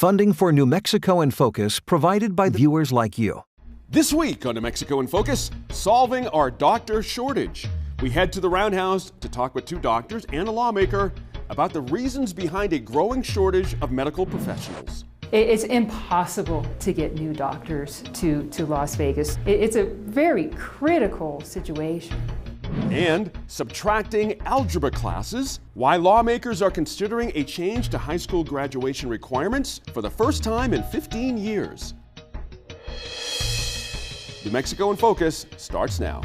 Funding for New Mexico in Focus provided by viewers like you. This week on New Mexico in Focus, solving our doctor shortage. We head to the Roundhouse to talk with two doctors and a lawmaker about the reasons behind a growing shortage of medical professionals. It's impossible to get new doctors to Las Vegas. It's a very critical situation. And subtracting algebra classes, why lawmakers are considering a change to high school graduation requirements for the first time in 15 years. New Mexico in Focus starts now.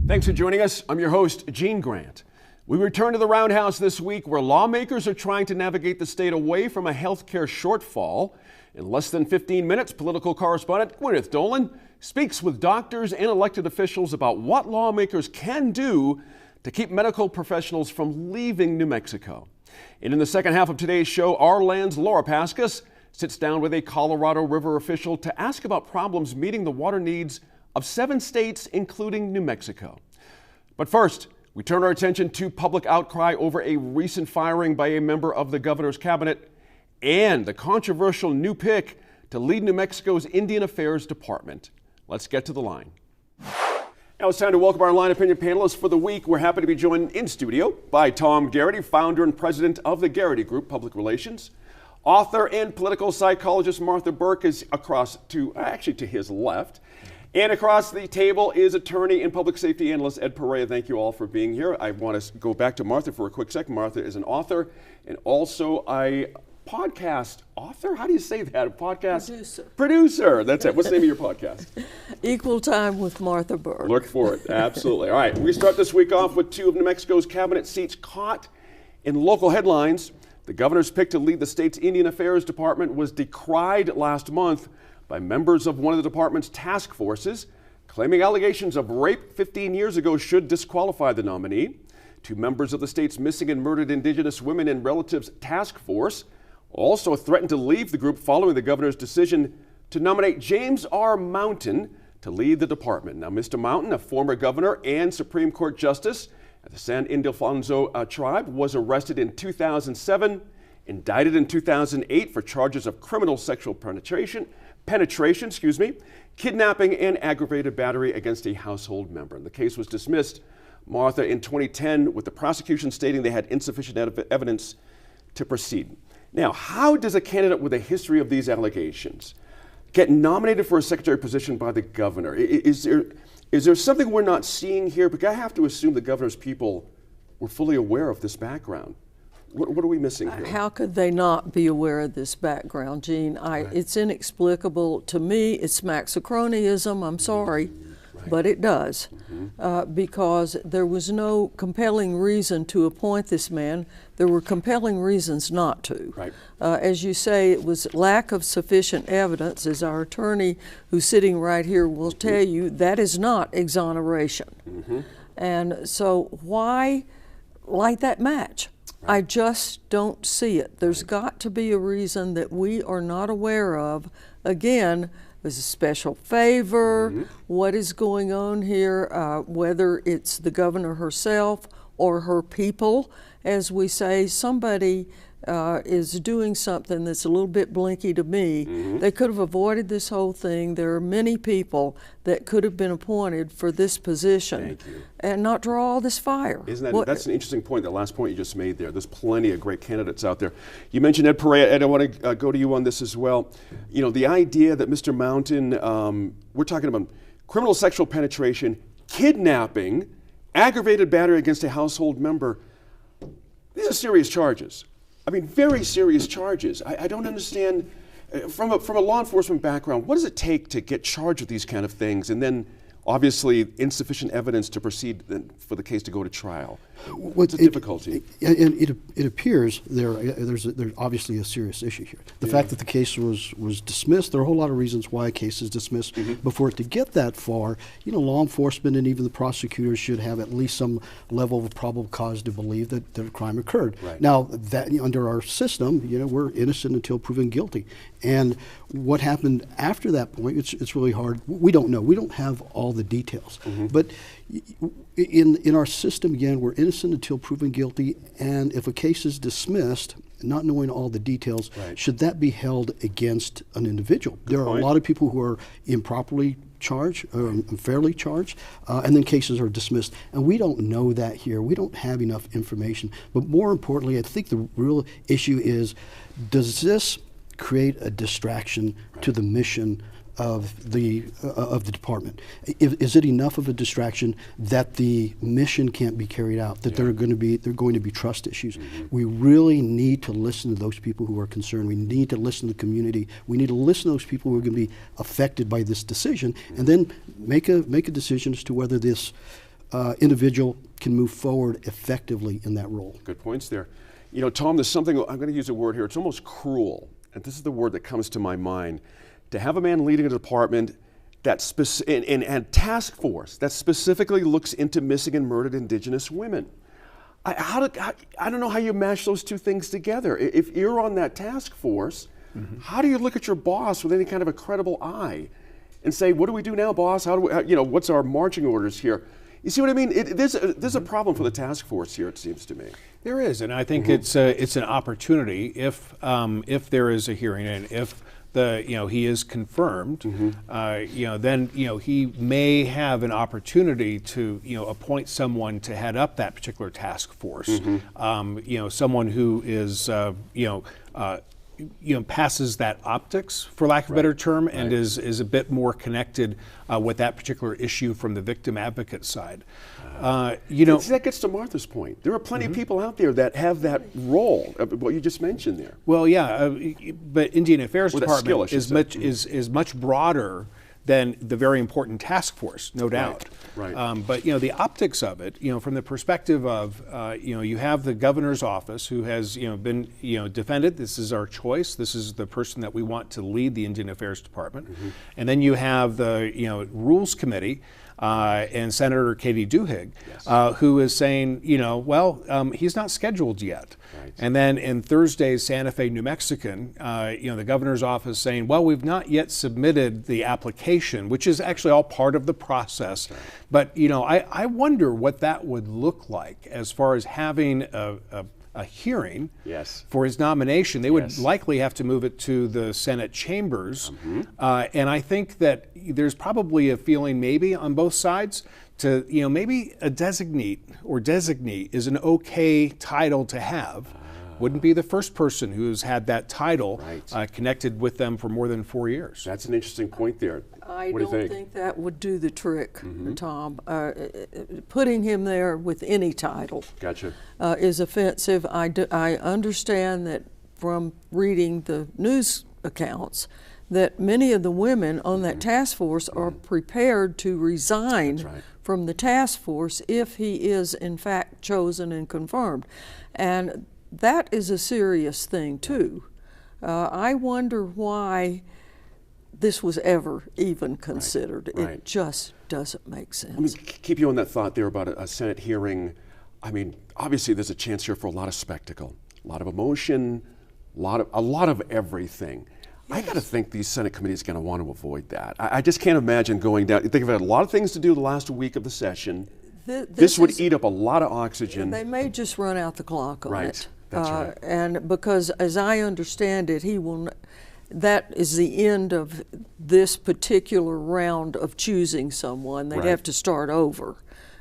Thanks for joining us. I'm your host, Gene Grant. We return to the Roundhouse this week where lawmakers are trying to navigate the state away from a healthcare shortfall. In less than 15 minutes, political correspondent Gwyneth Dolan speaks with doctors and elected officials about what lawmakers can do to keep medical professionals from leaving New Mexico. And in the second half of today's show, our land's Laura Paskus sits down with a Colorado River official to ask about problems meeting the water needs of 7 states, including New Mexico. But first, we turn our attention to public outcry over a recent firing by a member of the governor's cabinet and the controversial new pick to lead New Mexico's Indian Affairs Department. Let's get to the line. Now it's time to welcome our line opinion panelists for the week. We're happy to be joined in studio by Tom Garrity, founder and president of the Garrity Group Public Relations. Author and political psychologist Martha Burke is to his left. And across the table is attorney and public safety analyst Ed Perea. Thank you all for being here. I want to go back to Martha for a quick second. Martha is an author and also a podcast author. How do you say that? A podcast producer. That's it. What's the name of your podcast? Equal Time with Martha Burke. Look for it. Absolutely. All right. We start this week off with 2 of New Mexico's cabinet seats caught in local headlines. The governor's pick to lead the state's Indian Affairs Department was decried last month by members of one of the department's task forces, claiming allegations of rape 15 years ago should disqualify the nominee. 2 members of the state's Missing and Murdered Indigenous Women and Relatives Task Force also threatened to leave the group following the governor's decision to nominate James R. Mountain to lead the department. Now, Mr. Mountain, a former governor and Supreme Court justice at the San Ildefonso tribe, was arrested in 2007, indicted in 2008 for charges of criminal sexual penetration, kidnapping, and aggravated battery against a household member. The case was dismissed, Martha, in 2010, with the prosecution stating they had insufficient evidence to proceed. Now, how does a candidate with a history of these allegations get nominated for a secretary position by the governor? Is there something we're not seeing here? Because I have to assume the governor's people were fully aware of this background. What are we missing here? How could they not be aware of this background, Gene? It's inexplicable. To me, it smacks of cronyism. I'm sorry, but it does. Because there was no compelling reason to appoint this man. There were compelling reasons not to. Right. As you say, it was lack of sufficient evidence. As our attorney who's sitting right here will tell you, that is not exoneration. And so why light that match? I just don't see it. There's got to be a reason that we are not aware of. Again, there's a special favor, what is going on here, whether it's the governor herself or her people. As we say, somebody is doing something that's a little bit blinky to me. They could have avoided this whole thing. There are many people that could have been appointed for this position and not draw all this fire. That's an interesting point, that last point you just made there. There's plenty of great candidates out there. You mentioned Ed Perea, Ed, I want to go to you on this as well. You know, the idea that Mr. Mountain, we're talking about criminal sexual penetration, kidnapping, aggravated battery against a household member. These are serious charges. I mean, very serious charges. I don't understand, from a law enforcement background, what does it take to get charged with these kind of things, and then obviously insufficient evidence to proceed for the case to go to trial? What's the difficulty? It appears there's obviously a serious issue here. The fact that the case was dismissed, there are a whole lot of reasons why a case is dismissed. Before it to get that far, law enforcement and even the prosecutors should have at least some level of probable cause to believe that a crime occurred. Right. Now, that under our system, we're innocent until proven guilty. And what happened after that point, it's really hard. We don't know. We don't have all the details. But in our system, again, we're innocent until proven guilty, and if a case is dismissed, not knowing all the details, Right. should that be held against an individual? There are point. a lot of people who are improperly charged, unfairly charged, and then cases are dismissed. And we don't know that here. We don't have enough information. But more importantly, I think the real issue is, does this create a distraction to the mission of the department? Is it enough of a distraction that the mission can't be carried out? That there are going to be trust issues? We really need to listen to those people who are concerned. We need to listen to the community. We need to listen to those people who are going to be affected by this decision, and then make a decision as to whether this individual can move forward effectively in that role. Good points there. You know, Tom, there's something, I'm going to use a word here, it's almost cruel, and this is the word that comes to my mind, to have a man leading a department that and task force that specifically looks into missing and murdered Indigenous women. I don't know how you mash those two things together. If you're on that task force, how do you look at your boss with any kind of a credible eye and say, what do we do now, boss? What's our marching orders here? You see what I mean? There's a problem for the task force here, it seems to me. There is, and I think it's an opportunity if there is a hearing and if he is confirmed, then he may have an opportunity to appoint someone to head up that particular task force. Someone who is passes that optics, for lack of a better term, and is a bit more connected with that particular issue from the victim advocate side. That gets to Martha's point. There are plenty of people out there that have that role, what you just mentioned there. Well, yeah, but Indian Affairs Or that Department skill, is much broader than the very important task force, no doubt. Right. But the optics of it, from the perspective of, you have the governor's office who has, been, defended. This is our choice. This is the person that we want to lead the Indian Affairs Department. And then you have the, Rules Committee. And Senator Katie Duhigg, who is saying, he's not scheduled yet. Right. And then in Thursday's Santa Fe New Mexican, the governor's office saying, well, we've not yet submitted the application, which is actually all part of the process. Right. But, I wonder what that would look like as far as having a hearing for his nomination. They would likely have to move it to the Senate chambers. And I think that there's probably a feeling maybe on both sides to, maybe a designate is an okay title to have. Wouldn't be the first person who's had that title connected with them for more than 4 years. That's an interesting point there. I what do you don't think that would do the trick, Tom. Putting him there with any title is offensive. I understand that from reading the news accounts that many of the women on that task force are prepared to resign from the task force if he is in fact chosen and confirmed. And that is a serious thing too. I wonder why this was ever even considered. It just doesn't make sense. Let me keep you on that thought there about a Senate hearing. I mean, obviously there's a chance here for a lot of spectacle, a lot of emotion, a lot of everything. I got to think these Senate committees are going to want to avoid that. I just can't imagine going down. They've had a lot of things to do the last week of the session. This would eat up a lot of oxygen. They may just run out the clock on it. That's right. And because, as I understand it, that is the end of this particular round of choosing someone. They'd have to start over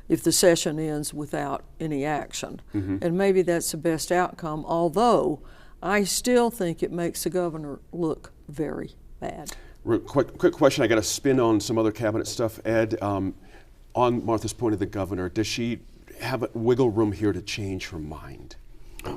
if the session ends without any action. And maybe that's the best outcome, although I still think it makes the governor look very bad. Quick question. I got to spin on some other cabinet stuff. Ed, on Martha's point of the governor, does she have wiggle room here to change her mind?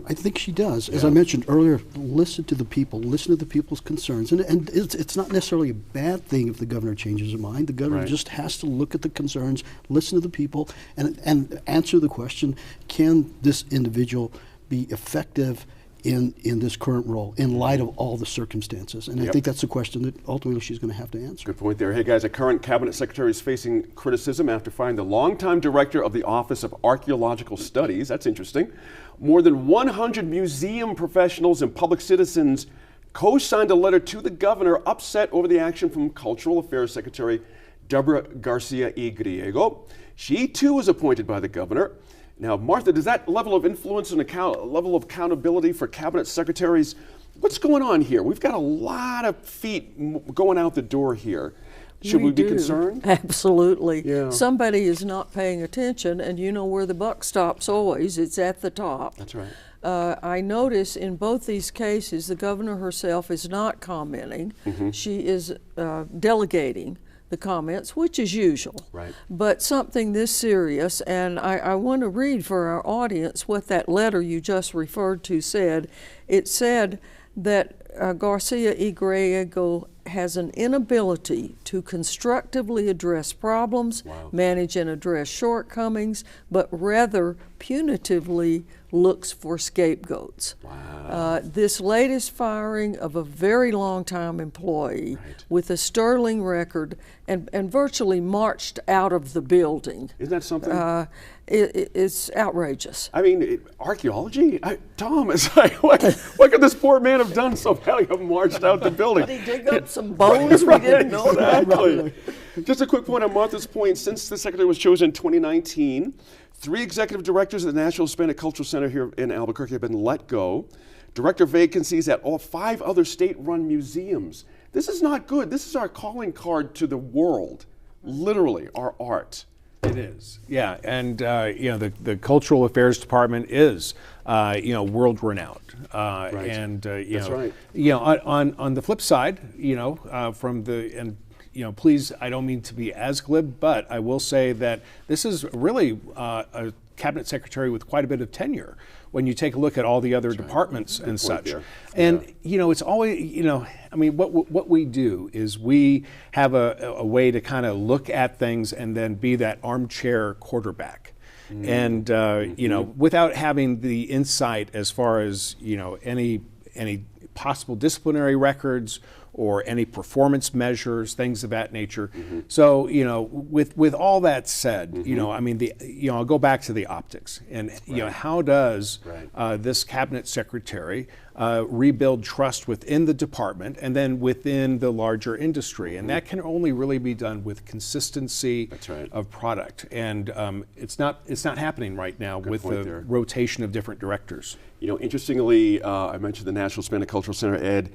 I think she does. As I mentioned earlier, listen to the people, listen to the people's concerns. And it's not necessarily a bad thing if the governor changes her mind. The governor just has to look at the concerns, listen to the people, and answer the question, can this individual be effective in this current role in light of all the circumstances? And I think that's a question that ultimately she's going to have to answer. Good point there. Hey guys, a current cabinet secretary is facing criticism after finding the longtime director of the Office of Archaeological Studies, that's interesting, more than 100 museum professionals and public citizens co-signed a letter to the governor upset over the action from Cultural Affairs Secretary Deborah Garcia y Griego. She too was appointed by the governor. Now, Martha, does that level of influence and level of accountability for cabinet secretaries, what's going on here? We've got a lot of feet going out the door here. Should we be concerned? Absolutely. Yeah. Somebody is not paying attention, and you know where the buck stops always. It's at the top. That's right. I notice in both these cases, the governor herself is not commenting. She is delegating the comments, which is usual. Right. But something this serious, and I want to read for our audience what that letter you just referred to said. It said that Garcia y Griego has an inability to constructively address problems, manage and address shortcomings, but rather punitively looks for scapegoats. This latest firing of a very long-time employee with a sterling record and virtually marched out of the building. Isn't that something? It's outrageous. I mean, archaeology? Tom, it's like, what could this poor man have done so bad he marched out the building? Did he dig up some bones we didn't know about? Exactly. Just a quick point on Martha's point. Since the secretary was chosen in 2019, 3 executive directors at the National Hispanic Cultural Center here in Albuquerque have been let go. Director vacancies at all 5 other state-run museums. This is not good. This is our calling card to the world, literally, our art. It is, yeah, and you know, the Cultural Affairs Department is you know, world renowned, and you That's know, right. you know, on the flip side, you know, from the and. You know, please, I don't mean to be as glib, but I will say that this is really a cabinet secretary with quite a bit of tenure when you take a look at all the other departments and such. There. And, you know, it's always, you know, I mean, what we do is we have a way to kind of look at things and then be that armchair quarterback. And, you know, without having the insight as far as, you know, any possible disciplinary records or any performance measures, things of that nature. So, you know, with all that said, you know, I mean, you know, I'll go back to the optics, and you know, how does this cabinet secretary rebuild trust within the department and then within the larger industry? And that can only really be done with consistency of product, and it's not happening right now with the rotation of different directors. You know, interestingly, I mentioned the National Hispanic Cultural Center, Ed.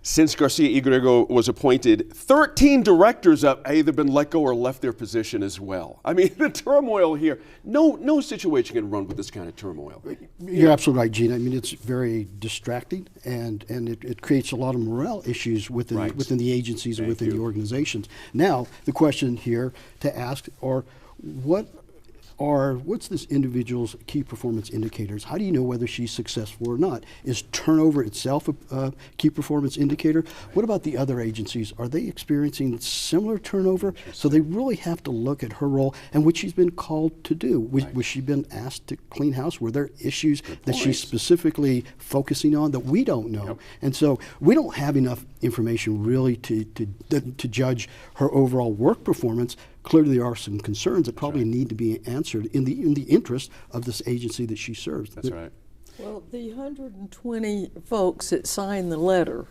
Since Garcia y Griego was appointed, 13 directors have either been let go or left their position as well. I mean, the turmoil here, no situation can run with this kind of turmoil. You're absolutely right, Gene. I mean, it's very distracting, and it creates a lot of morale issues within the agencies and within the organizations. Now, the question here to ask are, what's this individual's key performance indicators? How do you know whether she's successful or not? Is turnover itself a key performance indicator? What about the other agencies? Are they experiencing similar turnover? So they really have to look at her role and what she's been called to do. Was she been asked to clean house? Were there issues that she's specifically focusing on that we don't know? And so we don't have enough information really to judge her overall work performance. Clearly, there are some concerns that probably need to be answered in the interest of this agency that she serves. That's right. Well, the 120 folks that signed the letter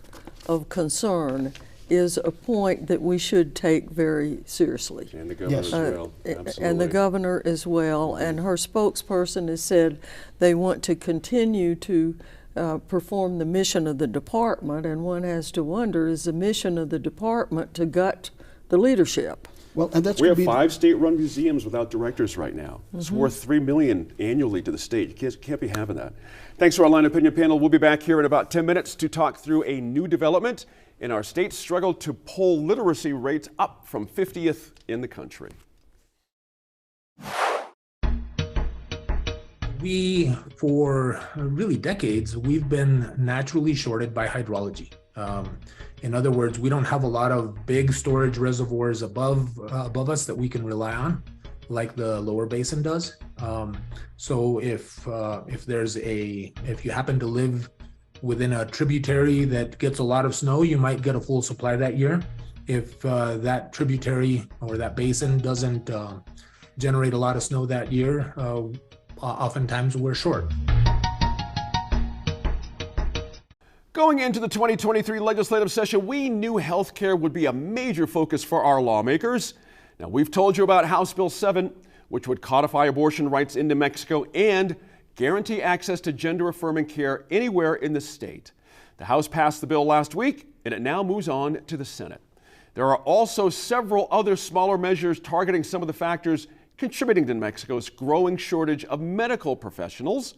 of concern is a point that we should take very seriously. And the governor as well. Absolutely. And the governor as well. And her spokesperson has said they want to continue to perform the mission of the department, and one has to wonder, is the mission of the department to gut the leadership? Well, and that's we have 5 state-run museums without directors right now. It's worth $3 million annually to the state. You can't be having that. Thanks to our line opinion panel. We'll be back here in about 10 minutes to talk through a new development in our state's struggle to pull literacy rates up from 50th in the country. We, for really decades, we've been naturally shorted by hydrology. In other words, we don't have a lot of big storage reservoirs above us that we can rely on, like the lower basin does. So if you happen to live within a tributary that gets a lot of snow, you might get a full supply that year. If that tributary or that basin doesn't generate a lot of snow that year, oftentimes we're short. Going into the 2023 legislative session, we knew health care would be a major focus for our lawmakers. Now, we've told you about House Bill 7, which would codify abortion rights in New Mexico and guarantee access to gender-affirming care anywhere in the state. The House passed the bill last week, and it now moves on to the Senate. There are also several other smaller measures targeting some of the factors contributing to New Mexico's growing shortage of medical professionals.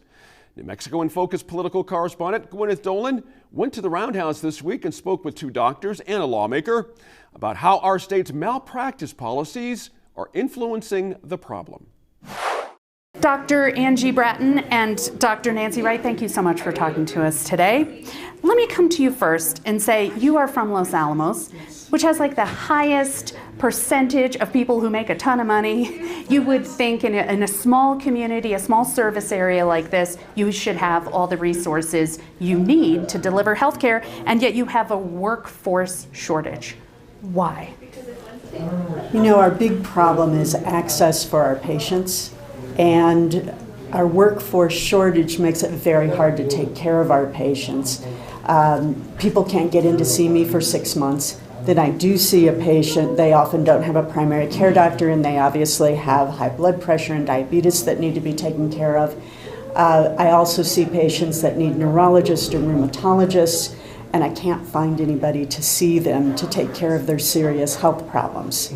New Mexico in Focus political correspondent Gwyneth Dolan went to the Roundhouse this week and spoke with two doctors and a lawmaker about how our state's malpractice policies are influencing the problem. Dr. Angie Bratton and Dr. Nancy Wright, thank you so much for talking to us today. Let me come to you first and say you are from Los Alamos, which has like the highest percentage of people who make a ton of money. You would think in a small community, a small service area like this, you should have all the resources you need to deliver healthcare, and yet you have a workforce shortage. Why? You know, our big problem is access for our patients, and our workforce shortage makes it very hard to take care of our patients. People can't get in to see me for 6 months. Then I do see a patient, they often don't have a primary care doctor, and they obviously have high blood pressure and diabetes that need to be taken care of. I also see patients that need neurologists and rheumatologists, and I can't find anybody to see them to take care of their serious health problems.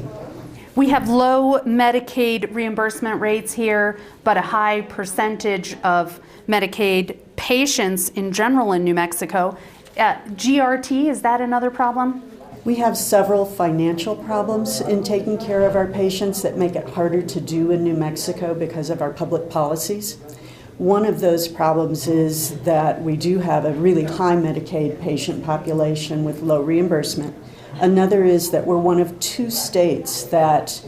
We have low Medicaid reimbursement rates here, but a high percentage of Medicaid patients in general in New Mexico. GRT, is that another problem? We have several financial problems in taking care of our patients that make it harder to do in New Mexico because of our public policies. One of those problems is that we do have a really high Medicaid patient population with low reimbursement. Another is that we're one of 2 states that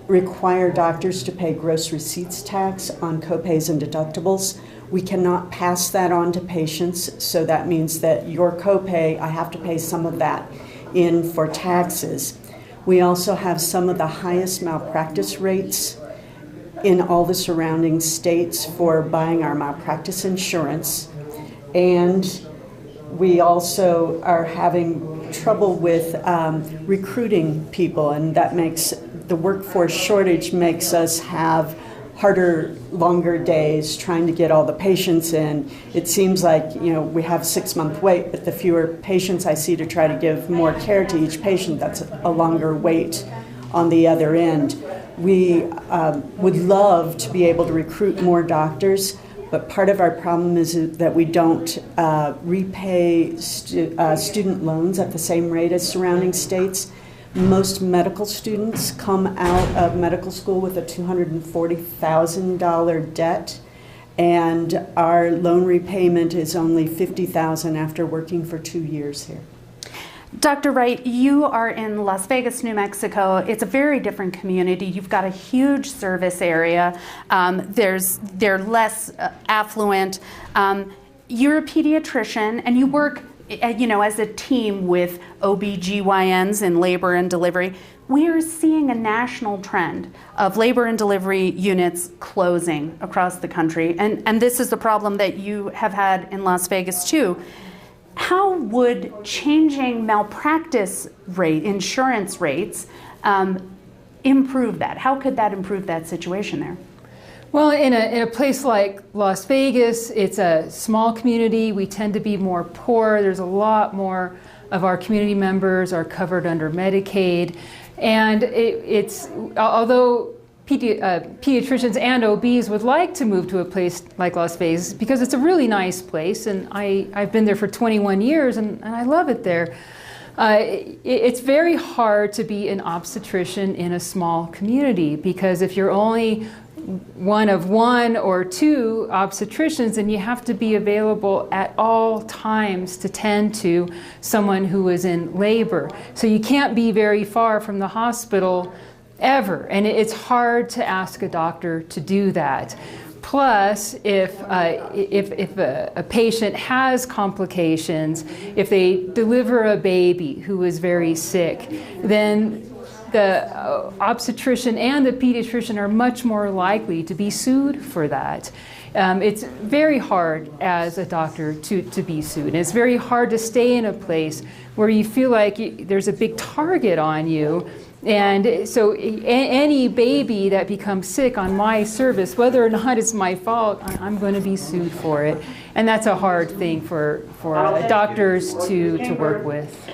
require doctors to pay gross receipts tax on copays and deductibles. We cannot pass that on to patients, so that means that your copay, I have to pay some of that in for taxes. We also have some of the highest malpractice rates in all the surrounding states for buying our malpractice insurance. And we also are having trouble with recruiting people, and that makes the workforce shortage makes us have harder, longer days trying to get all the patients in. It seems like, you know, we have 6-month wait, but the fewer patients I see to try to give more care to each patient, that's a longer wait on the other end. We would love to be able to recruit more doctors, but part of our problem is that we don't repay student loans at the same rate as surrounding states. Most medical students come out of medical school with a $240,000 debt, and our loan repayment is only $50,000 after working for 2 years here. Dr. Wright, you are in Las Vegas, New Mexico. It's a very different community. You've got a huge service area. They're less affluent. You're a pediatrician, and you work as a team with OBGYNs in labor and delivery. We are seeing a national trend of labor and delivery units closing across the country, and this is the problem that you have had in Las Vegas too. How would changing malpractice insurance rates improve that? How could that improve that situation there? Well, in a place like Las Vegas, it's a small community. We tend to be more poor. There's a lot more of our community members are covered under Medicaid. And it's although pediatricians and OBs would like to move to a place like Las Vegas because it's a really nice place, and I've been there for 21 years and I love it there. It's very hard to be an obstetrician in a small community because if you're only one of 1 or 2 obstetricians, and you have to be available at all times to tend to someone who is in labor. So you can't be very far from the hospital ever, and it's hard to ask a doctor to do that. Plus, if a patient has complications, if they deliver a baby who is very sick, then the obstetrician and the pediatrician are much more likely to be sued for that. It's very hard as a doctor to be sued. It's very hard to stay in a place where you feel like there's a big target on you And so any baby that becomes sick on my service, whether or not it's my fault, I'm going to be sued for it. And that's a hard thing for doctors to work with.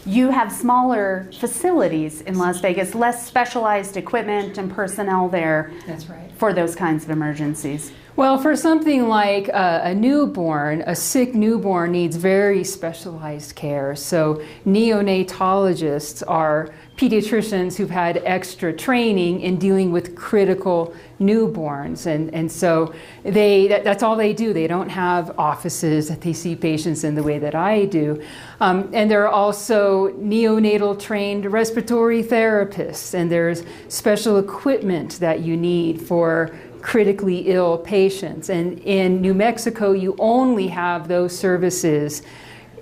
You have smaller facilities in Las Vegas, less specialized equipment and personnel there. That's right. For those kinds of emergencies. Well, for something like a newborn, a sick newborn needs very specialized care. So neonatologists are pediatricians who've had extra training in dealing with critical newborns. And so that's all they do. They don't have offices that they see patients in the way that I do. And there are also neonatal trained respiratory therapists, and there's special equipment that you need for critically ill patients. And in New Mexico, you only have those services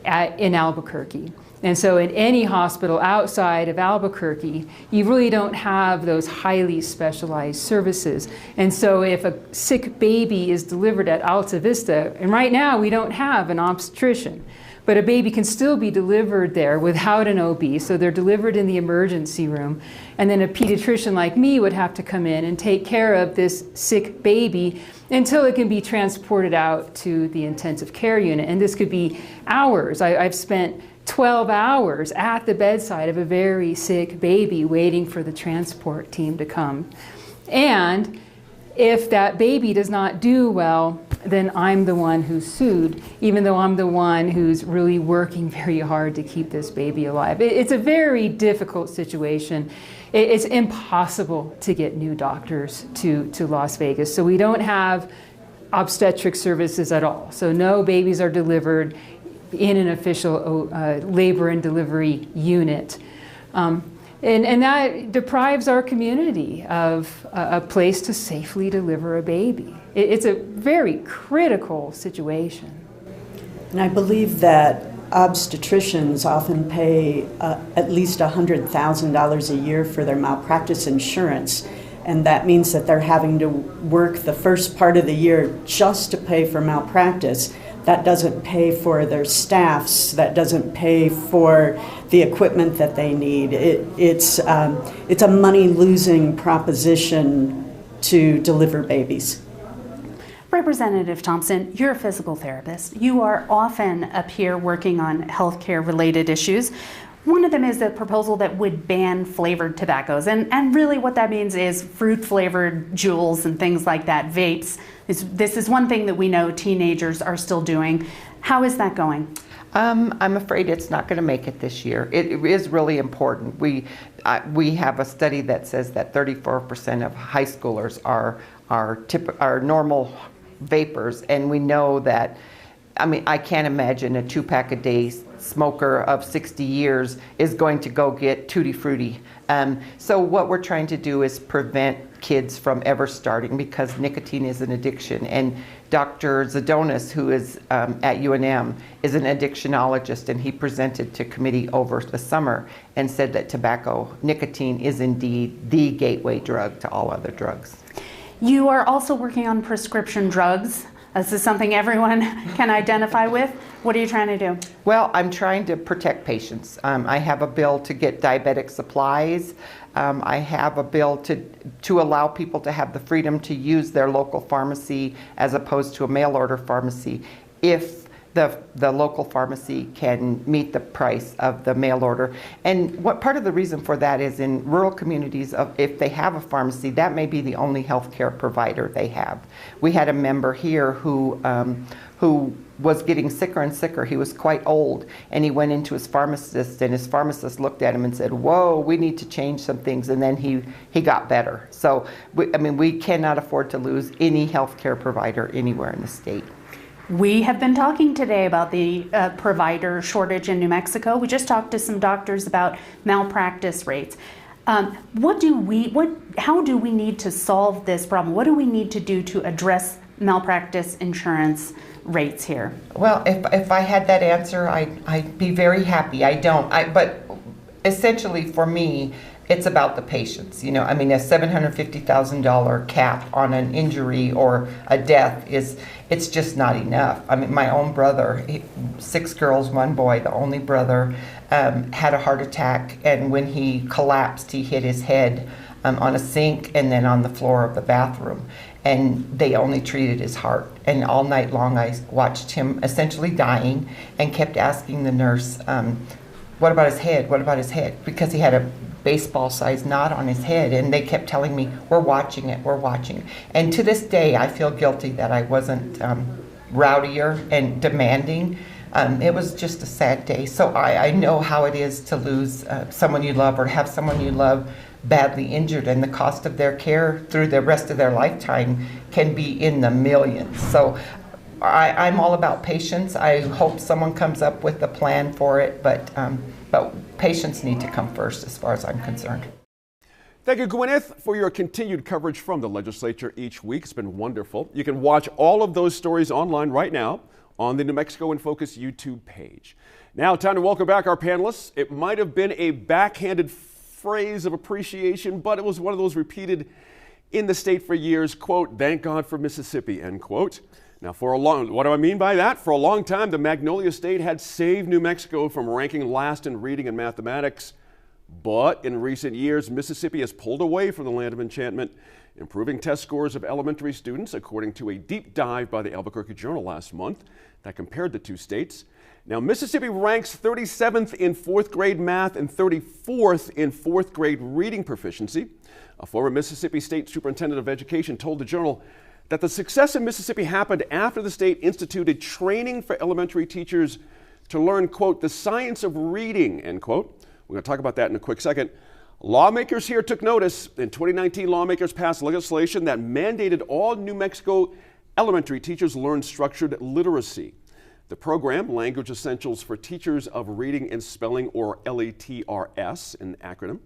in Albuquerque. And so in any hospital outside of Albuquerque, you really don't have those highly specialized services. And so if a sick baby is delivered at Alta Vista, and right now we don't have an obstetrician, but a baby can still be delivered there without an OB, so they're delivered in the emergency room. And then a pediatrician like me would have to come in and take care of this sick baby until it can be transported out to the intensive care unit. And this could be hours. I've spent 12 hours at the bedside of a very sick baby waiting for the transport team to come. And if that baby does not do well, then I'm the one who's sued, even though I'm the one who's really working very hard to keep this baby alive. It's a very difficult situation. It's impossible to get new doctors to Las Vegas. So we don't have obstetric services at all. So no babies are delivered in an official labor and delivery unit. And that deprives our community of a place to safely deliver a baby. It's a very critical situation. And I believe that obstetricians often pay at least $100,000 a year for their malpractice insurance. And that means that they're having to work the first part of the year just to pay for malpractice. That doesn't pay for their staffs. That doesn't pay for the equipment that they need. It's a money-losing proposition to deliver babies. Representative Thompson, you're a physical therapist. You are often up here working on healthcare-related issues. One of them is the proposal that would ban flavored tobaccos. And really what that means is fruit-flavored Juuls and things like that, vapes. This is one thing that we know teenagers are still doing. How is that going? I'm afraid it's not going to make it this year. It is really important. We have a study that says that 34% of high schoolers are normal vapors, and we know that. I mean, I can't imagine a 2-pack a day smoker of 60 years is going to go get Tutti Frutti. So what we're trying to do is prevent kids from ever starting, because nicotine is an addiction. And Dr. Zadonis, who is at UNM, is an addictionologist, and he presented to committee over the summer and said that nicotine is indeed the gateway drug to all other drugs. You are also working on prescription drugs. This is something everyone can identify with. What are you trying to do? Well, I'm trying to protect patients. I have a bill to get diabetic supplies. I have a bill to allow people to have the freedom to use their local pharmacy as opposed to a mail order pharmacy if the local pharmacy can meet the price of the mail order. And what part of the reason for that is in rural communities, if they have a pharmacy, that may be the only healthcare provider they have. We had a member here who was getting sicker and sicker. He was quite old, and he went into his pharmacist, and his pharmacist looked at him and said, "Whoa, we need to change some things," and then he got better. So, we cannot afford to lose any healthcare provider anywhere in the state. We have been talking today about the provider shortage in New Mexico. We just talked to some doctors about malpractice rates. How do we need to solve this problem? What do we need to do to address malpractice insurance rates here? Well, if I had that answer, I'd be very happy. I don't. But essentially for me, it's about the patients. You know, I mean, a $750,000 cap on an injury or a death it's just not enough. I mean, my own brother, 6 girls, 1 boy, the only brother, had a heart attack, and when he collapsed, he hit his head on a sink and then on the floor of the bathroom. And they only treated his heart. And all night long, I watched him essentially dying and kept asking the nurse, what about his head? What about his head? Because he had a baseball-sized knot on his head, and they kept telling me, we're watching it, we're watching it. And to this day, I feel guilty that I wasn't rowdier and demanding. It was just a sad day. So I know how it is to lose someone you love or have someone you love badly injured, and the cost of their care through the rest of their lifetime can be in the millions. So I'm all about patience. I hope someone comes up with a plan for it, but patients need to come first as far as I'm concerned. Thank you, Gwyneth, for your continued coverage from the legislature each week. It's been wonderful. You can watch all of those stories online right now on the New Mexico in Focus YouTube page. Now, time to welcome back our panelists. It might have been a backhanded phrase of appreciation, but it was one of those repeated in the state for years, quote, thank God for Mississippi, end quote. Now, what do I mean by that? For a long time, the Magnolia State had saved New Mexico from ranking last in reading and mathematics. But in recent years, Mississippi has pulled away from the land of enchantment, improving test scores of elementary students, according to a deep dive by the Albuquerque Journal last month that compared the two states. Now, Mississippi ranks 37th in 4th grade math and 34th in 4th grade reading proficiency. A former Mississippi State Superintendent of Education told the Journal that the success in Mississippi happened after the state instituted training for elementary teachers to learn, quote, the science of reading, end quote. We're going to talk about that in a quick second. Lawmakers here took notice. In 2019, lawmakers passed legislation that mandated all New Mexico elementary teachers learn structured literacy. The program, Language Essentials for Teachers of Reading and Spelling, or LETRS, an acronym,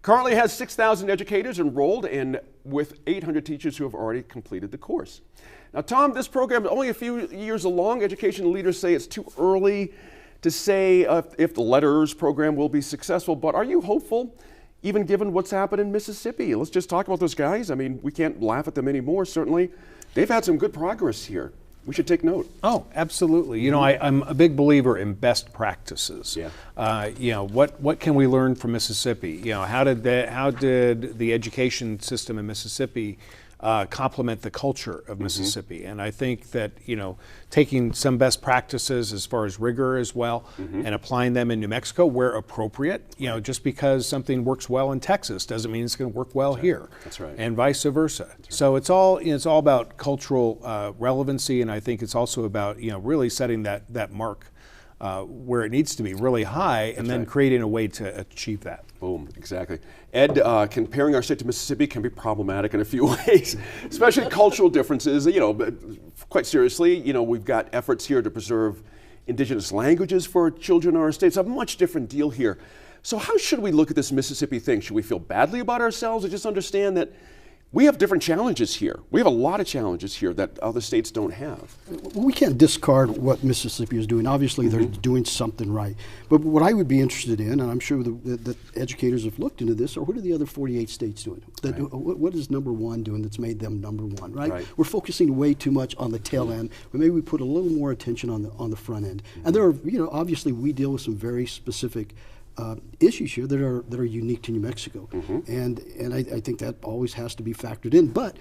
currently has 6,000 educators enrolled and with 800 teachers who have already completed the course. Now, Tom, this program is only a few years along. Education leaders say it's too early to say if the LETRS program will be successful, but are you hopeful, even given what's happened in Mississippi? Let's just talk about those guys. I mean, we can't laugh at them anymore, certainly. They've had some good progress here. We should take note. Oh, absolutely. You know, I'm a big believer in best practices. Yeah. You know, what can we learn from Mississippi? You know, how did the education system in Mississippi complement the culture of Mississippi? And I think that, you know, taking some best practices as far as rigor as well and applying them in New Mexico where appropriate, you know, just because something works well in Texas doesn't mean it's going to work well here. That's right. And vice versa. Right. So it's all about cultural relevancy, and I think it's also about, you know, really setting that mark where it needs to be really high, and then creating a way to achieve that. Boom, exactly. Ed, comparing our state to Mississippi can be problematic in a few ways, especially cultural differences. You know, but quite seriously, you know, we've got efforts here to preserve indigenous languages for children in our state. It's a much different deal here. So how should we look at this Mississippi thing? Should we feel badly about ourselves or just understand that we have different challenges here? We have a lot of challenges here that other states don't have. We can't discard what Mississippi is doing. Obviously, they're doing something right. But what I would be interested in, and I'm sure that educators have looked into this, are what are the other 48 states doing? What is number one doing that's made them number one, right? We're focusing way too much on the tail end, but maybe we put a little more attention on the front end. And there are, you know, obviously we deal with some very specific issues here that are unique to New Mexico, and I think that always has to be factored in. But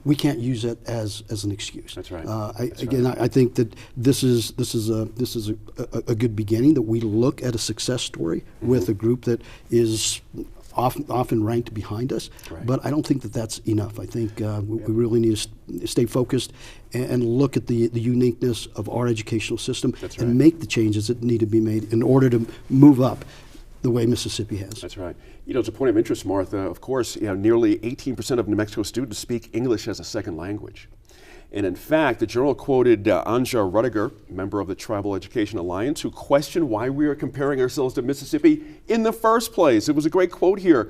we can't use it as an excuse. That's right. I think that this is a good beginning. That we look at a success story with a group that is often ranked behind us, but I don't think that that's enough. I think we really need to stay focused and look at the uniqueness of our educational system and make the changes that need to be made in order to move up the way Mississippi has. That's right. You know, it's a point of interest, Martha. Of course, you know, nearly 18% of New Mexico students speak English as a second language. And in fact, the Journal quoted Anja Rudiger, member of the Tribal Education Alliance, who questioned why we are comparing ourselves to Mississippi in the first place. It was a great quote here.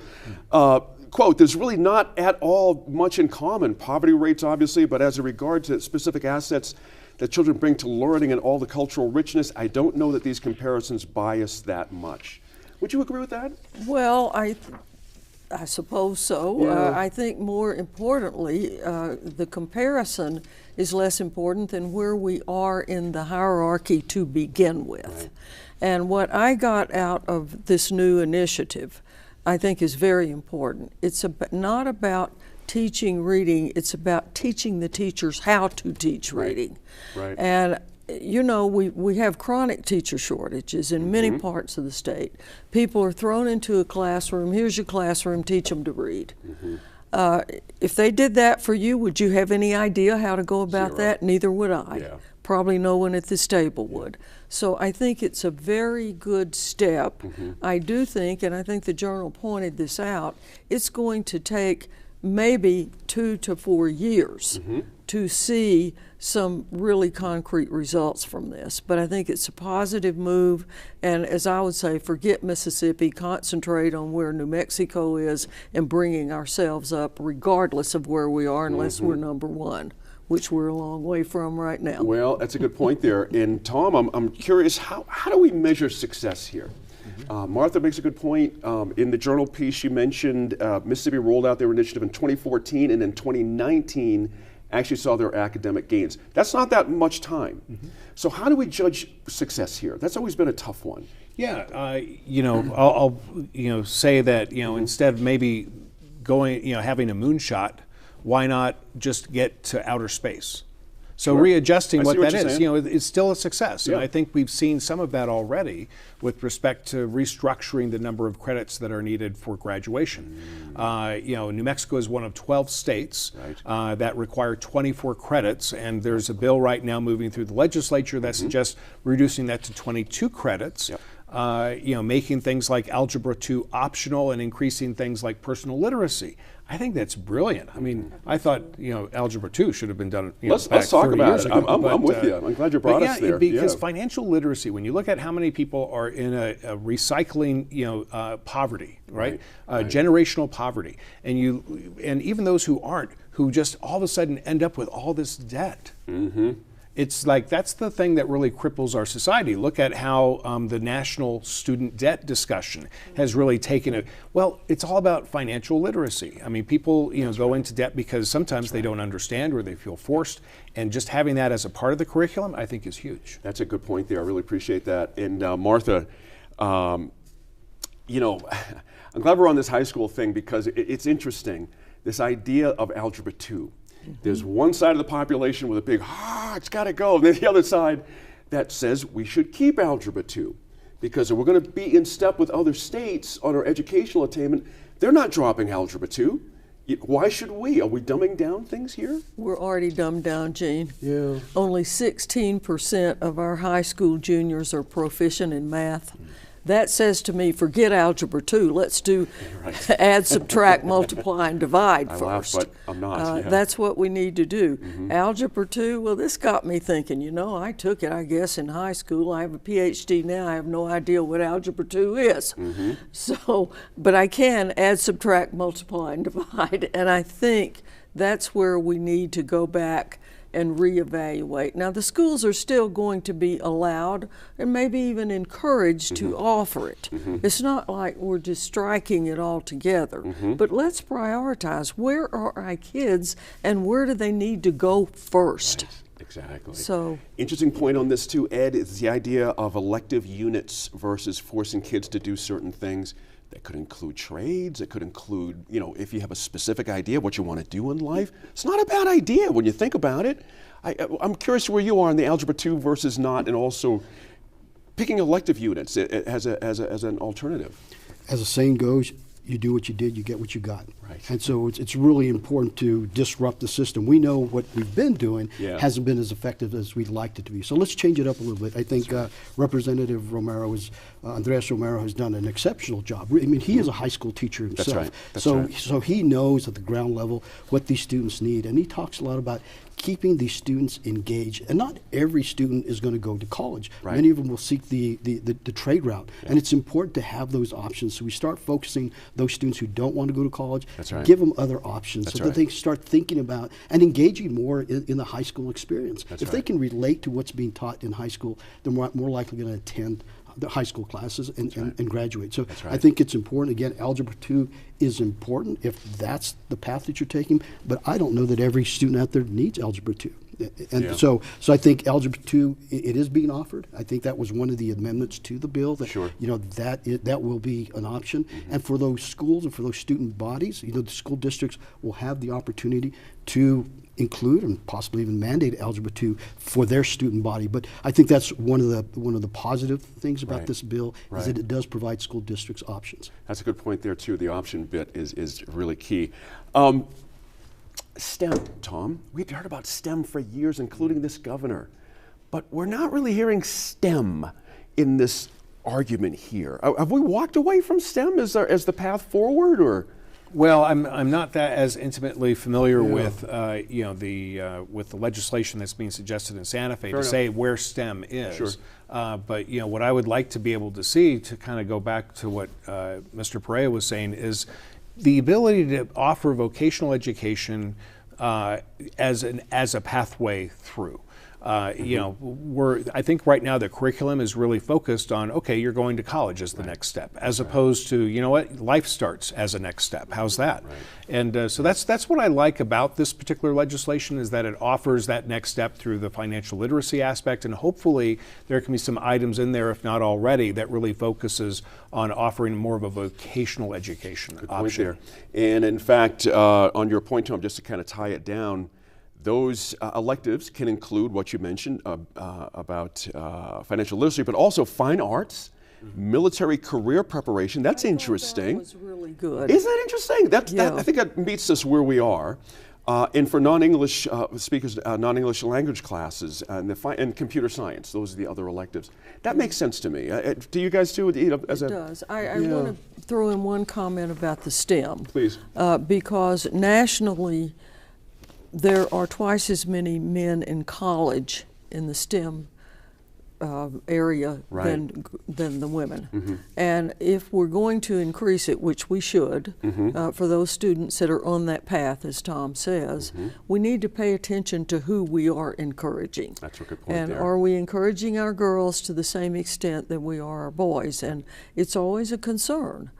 Quote, there's really not at all much in common. Poverty rates, obviously, but as a regard to specific assets that children bring to learning and all the cultural richness, I don't know that these comparisons bias that much. Would you agree with that? Well, I suppose so. Yeah. I think more importantly, the comparison is less important than where we are in the hierarchy to begin with. Right. And what I got out of this new initiative, I think, is very important. It's not about teaching reading, it's about teaching the teachers how to teach reading. Right. And you know, we have chronic teacher shortages in many parts of the state. People are thrown into a classroom, here's your classroom, teach them to read. If they did that for you, would you have any idea how to go about Zero. that? Neither would I. Yeah. Probably no one at this table would. So I think it's a very good step. I do think, and I think the Journal pointed this out, it's going to take maybe 2 to 4 years to see some really concrete results from this. But I think it's a positive move, and as I would say, forget Mississippi, concentrate on where New Mexico is and bringing ourselves up regardless of where we are, unless we're number one, which we're a long way from right now. Well, that's a good point there. And Tom, I'm curious, how do we measure success here? Martha makes a good point. In the Journal piece, you mentioned Mississippi rolled out their initiative in 2014, and in 2019 actually saw their academic gains. That's not that much time. So how do we judge success here? That's always been a tough one. Yeah, you know, I'll say that, instead of maybe going, having a moonshot, why not just get to outer space? So readjusting what that is, it's still a success. And I think we've seen some of that already with respect to restructuring the number of credits that are needed for graduation. New Mexico is one of 12 states that require 24 credits, and there's a bill right now moving through the legislature that suggests reducing that to 22 credits. Making things like Algebra 2 optional and increasing things like personal literacy. I think that's brilliant. I mean, I thought, Algebra 2 should have been done Let's back talk 30 about years it. ago. I'm with you. I'm glad you brought us there. Because financial literacy, when you look at how many people are in a recycling, poverty, right? Generational poverty, and even those who aren't, who just all of a sudden end up with all this debt. It's like that's the thing that really cripples our society. Look at how the national student debt discussion has really taken it. Well, it's all about financial literacy. I mean, people go into debt because sometimes they don't understand or they feel forced, and just having that as a part of the curriculum, I think, is huge. That's a good point there. I really appreciate that. And Martha, I'm glad we're on this high school thing because it's interesting. This idea of Algebra 2. There's one side of the population with a big, it's got to go. And then the other side that says we should keep Algebra 2 because if we're going to be in step with other states on our educational attainment, they're not dropping Algebra 2. Why should we? Are we dumbing down things here? We're already dumbed down, Gene. Yeah. Only 16% of our high school juniors are proficient in math. That says to me, forget Algebra 2. Let's do add, subtract, multiply, and divide first. I laugh, but I'm not. That's what we need to do. Algebra 2, well, this got me thinking, I took it, I guess, in high school. I have a PhD now. I have no idea what Algebra 2 is. So, but I can add, subtract, multiply, and divide. And I think that's where we need to go back and reevaluate. Now, the schools are still going to be allowed and maybe even encouraged to offer it. It's not like we're just striking it all together, but let's prioritize. Where are our kids and where do they need to go first? Right. Exactly. So, interesting point on this too, Ed, is the idea of elective units versus forcing kids to do certain things. That could include trades. It could include, if you have a specific idea of what you want to do in life. It's not a bad idea when you think about it. I'm curious where you are in the Algebra 2 versus not, and also picking elective units as an alternative. As the saying goes, you do what you did, you get what you got. Right. And so it's really important to disrupt the system. We know what we've been doing hasn't been as effective as we'd liked it to be. So let's change it up a little bit. I think Representative Andres Romero has done an exceptional job. I mean, he is a high school teacher himself. That's right. That's right. So he knows at the ground level what these students need. And he talks a lot about keeping these students engaged. And not every student is going to go to college. Right. Many of them will seek the trade route. And it's important to have those options. So we start focusing those students who don't want to go to college. That's right. Give them other options That's so that they start thinking about and engaging more in the high school experience. That's if they can relate to what's being taught in high school, they're more likely going to attend the high school classes and graduate. So I think it's important. Again, Algebra 2 is important if that's the path that you're taking, but I don't know that every student out there needs Algebra 2. And so I think Algebra 2, it is being offered. I think that was one of the amendments to the bill that, that will be an option. And for those schools and for those student bodies, the school districts will have the opportunity to include and possibly even mandate Algebra 2 for their student body. But I think that's one of the positive things about this bill is that it does provide school districts options. That's a good point there too. The option bit is really key. STEM, Tom. We've heard about STEM for years, including this governor, but we're not really hearing STEM in this argument here. Have we walked away from STEM as the path forward, or? Well, I'm not that as intimately familiar with with the legislation that's being suggested in Santa Fe say where STEM is. Sure. But what I would like to be able to see, to kind of go back to what Mr. Perea was saying, is the ability to offer vocational education as a pathway through. I think right now the curriculum is really focused on, okay, you're going to college as the next step, as opposed to, life starts as a next step. How's that? And so that's what I like about this particular legislation, is that it offers that next step through the financial literacy aspect, and hopefully there can be some items in there, if not already, that really focuses on offering more of a vocational education option. Point there. And in fact, on your point, Tom, just to kind of tie it down, those electives can include what you mentioned about financial literacy, but also fine arts, military career preparation. That's interesting. That was really good. Isn't that interesting? I think that meets us where we are. And for non-English speakers, non-English language classes, and computer science, those are the other electives. That makes sense to me. Do you guys too? It does. I want to throw in one comment about the STEM. Please. Because nationally, there are twice as many men in college in the STEM area than the women. And if we're going to increase it, which we should, for those students that are on that path, as Tom says, we need to pay attention to who we are encouraging. That's a good point. And there. Are we encouraging our girls to the same extent that we are our boys? And it's always a concern